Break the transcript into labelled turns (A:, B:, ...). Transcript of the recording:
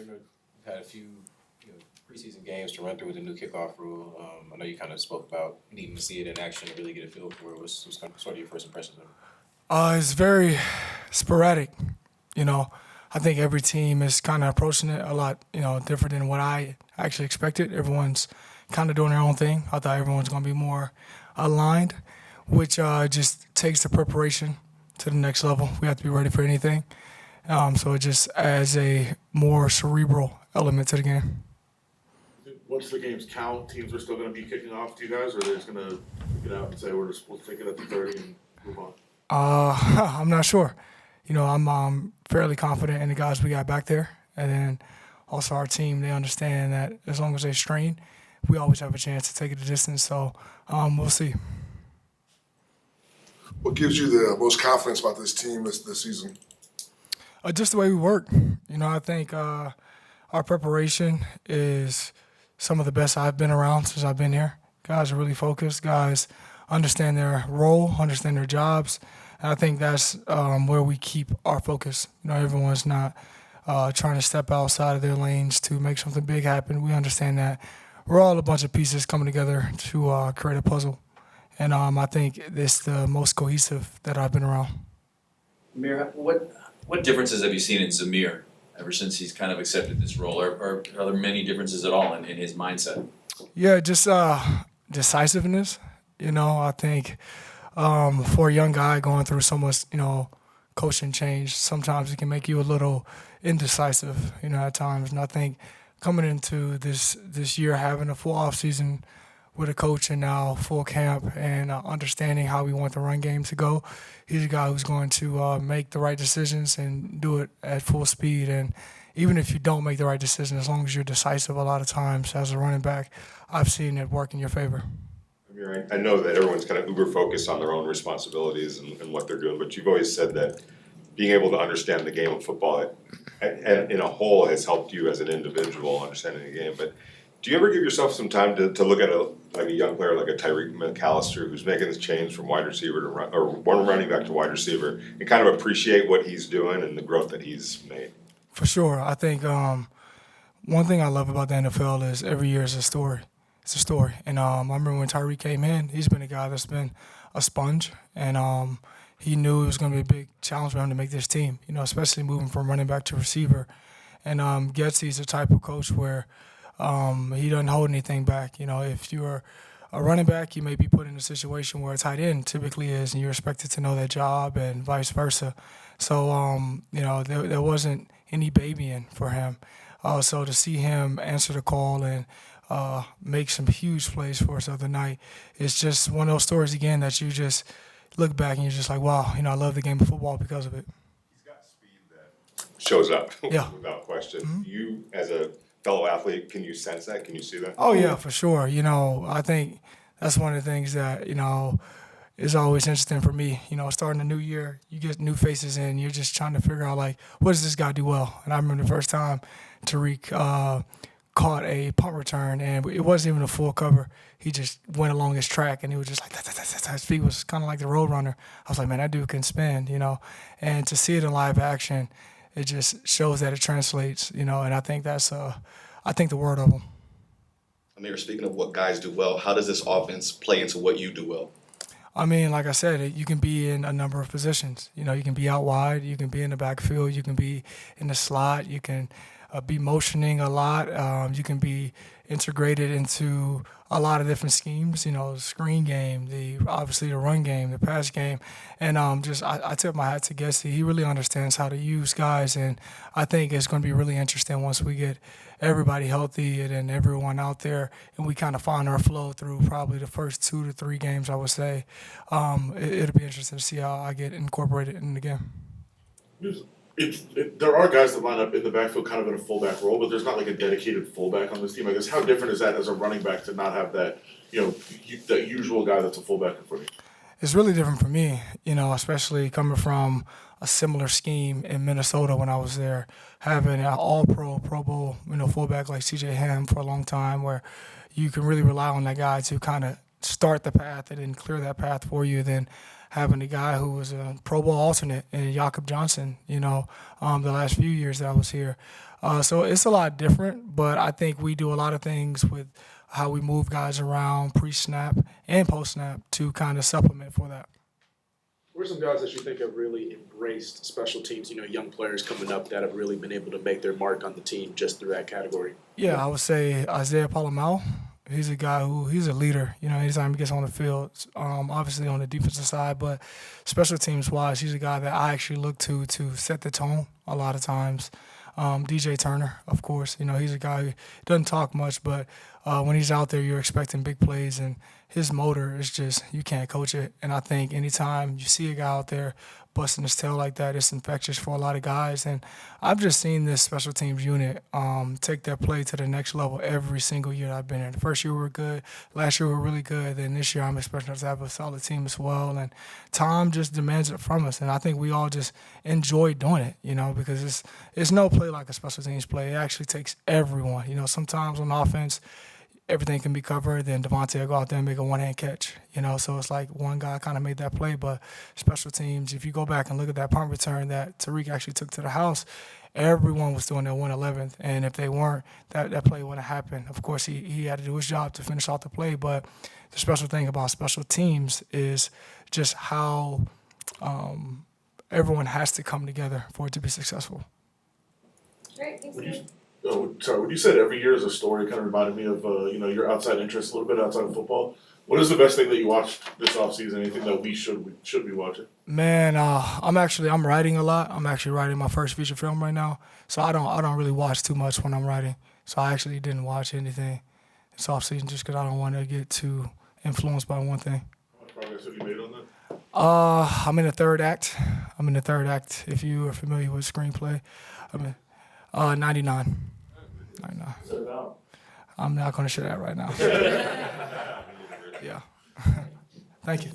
A: We've had a few preseason games to run through with the new kickoff rule. I know you kind of spoke about needing to see it in action to really get a feel for it. What's kind of sort of your first impressions of it?
B: It's very sporadic. You know, I think every team is kind of approaching it a lot, different than what I actually expected. Everyone's kind of doing their own thing. I thought everyone's going to be more aligned, which just takes the preparation to the next level. We have to be ready for anything. So it just adds a more cerebral element to the game.
C: Once the games count, teams are still going to be kicking off to you guys, or they're just going to get out and say we'll take it at the 30 and move on?
B: I'm not sure. I'm fairly confident in the guys we got back there. And then also our team, they understand that as long as they strain, we always have a chance to take it the distance. So we'll see.
D: What gives you the most confidence about this team this season?
B: Just the way we work. I think our preparation is some of the best I've been around since I've been here. Guys are really focused. Guys understand their role, understand their jobs. And I think that's where we keep our focus. Everyone's not trying to step outside of their lanes to make something big happen. We understand that we're all a bunch of pieces coming together to create a puzzle. And I think it's the most cohesive that I've been around.
E: Ameer, what differences have you seen in Zamir ever since he's kind of accepted this role? Are there many differences at all in his mindset?
B: Yeah, just decisiveness. I think for a young guy going through so much, coaching change, sometimes it can make you a little indecisive, at times. And I think coming into this year, having a full off season with a coach and now full camp and understanding how we want the run game to go, he's a guy who's going to make the right decisions and do it at full speed. And even if you don't make the right decision, as long as you're decisive a lot of times as a running back, I've seen it work in your favor.
F: I know that everyone's kind of uber focused on their own responsibilities and what they're doing, but you've always said that being able to understand the game of football and in a whole has helped you as an individual understanding the game. But do you ever give yourself some time to look at a young player like a Tyreek McAllister who's making this change from wide receiver to one running back to wide receiver and kind of appreciate what he's doing and the growth that he's made?
B: For sure. I think one thing I love about the NFL is every year is a story. It's a story. And I remember when Tyreek came in, he's been a guy that's been a sponge. And he knew it was going to be a big challenge for him to make this team, especially moving from running back to receiver. And Getsy's the type of coach where he doesn't hold anything back. If you're a running back, you may be put in a situation where a tight end typically is, and you're expected to know that job and vice versa. So, there wasn't any babying for him. So to see him answer the call and make some huge plays for us the other night, it's just one of those stories, again, that you just look back and you're just like, wow, I love the game of football because of it.
F: He's got speed that shows up
B: Yeah.
F: without question.
B: Mm-hmm.
F: You, as a fellow athlete, can you sense that? Can you see that?
B: Oh, yeah, for sure. I think that's one of the things that, is always interesting for me. Starting a new year, you get new faces in, you're just trying to figure out, what does this guy do well? And I remember the first time Tariq caught a punt return, and it wasn't even a full cover. He just went along his track, and he was just like, his feet was kind of like the road runner. I was like, man, that dude can spin, And to see it in live action, it just shows that it translates, and I think that's, the word of him.
G: Ameer, speaking of what guys do well, how does this offense play into what you do well?
B: Like I said, you can be in a number of positions. You can be out wide, you can be in the backfield, you can be in the slot, you can be motioning a lot. You can be integrated into a lot of different schemes. The screen game, obviously the run game, the pass game, and I tip my hat to Gessie. He really understands how to use guys, and I think it's going to be really interesting once we get everybody healthy and then everyone out there, and we kind of find our flow through probably the first 2 to 3 games. I would say it'll be interesting to see how I get incorporated in the game.
C: There are guys that line up in the backfield kind of in a fullback role, but there's not like a dedicated fullback on this team. I guess how different is that as a running back to not have that, that usual guy that's a fullback in front of you?
B: It's really different for me, especially coming from a similar scheme in Minnesota when I was there, having an all-pro, Pro Bowl, fullback like C.J. Ham for a long time, where you can really rely on that guy to kind of start the path and then clear that path for you. Then having a guy who was a Pro Bowl alternate in Jakob Johnson, the last few years that I was here. So it's a lot different, but I think we do a lot of things with how we move guys around pre-snap and post-snap to kind of supplement for that.
H: Who are some guys that you think have really embraced special teams, young players coming up that have really been able to make their mark on the team just through that category?
B: Yeah, I would say Isaiah Polo-Mao. He's a guy he's a leader, anytime he gets on the field, obviously on the defensive side, but special teams wise, he's a guy that I actually look to set the tone a lot of times. DJ Turner, of course, he's a guy who doesn't talk much, but when he's out there, you're expecting big plays, and his motor is just, you can't coach it. And I think anytime you see a guy out there busting his tail like that, it's infectious for a lot of guys. And I've just seen this special teams unit take their play to the next level every single year I've been here. The first year we were good, last year we were really good, then this year I'm expecting us to have a solid team as well. And Tom just demands it from us, and I think we all just enjoy doing it, because it's no play like a special teams play. It actually takes everyone. Sometimes on offense, everything can be covered, then Devontae will go out there and make a one-hand catch, so it's like one guy kind of made that play, but special teams, if you go back and look at that punt return that Tariq actually took to the house, everyone was doing their 111th, and if they weren't, that play wouldn't happen. Of course, he had to do his job to finish off the play, but the special thing about special teams is just how everyone has to come together for it to be successful.
I: Great, thanks,
C: Would you,
I: Ian.
C: when you said every year is a story, it kind of reminded me of your outside interest a little bit outside of football. What is the best thing that you watched this offseason? Anything that we should be watching?
B: Man, I'm writing a lot. I'm actually writing my first feature film right now, so I don't really watch too much when I'm writing. So I actually didn't watch anything this offseason just because I don't want to get too influenced by one thing.
C: How much progress have you made on that?
B: I'm in the third act. If you are familiar with screenplay, I'm in 99. 99. I'm not going to share that right now. Yeah. Thank you.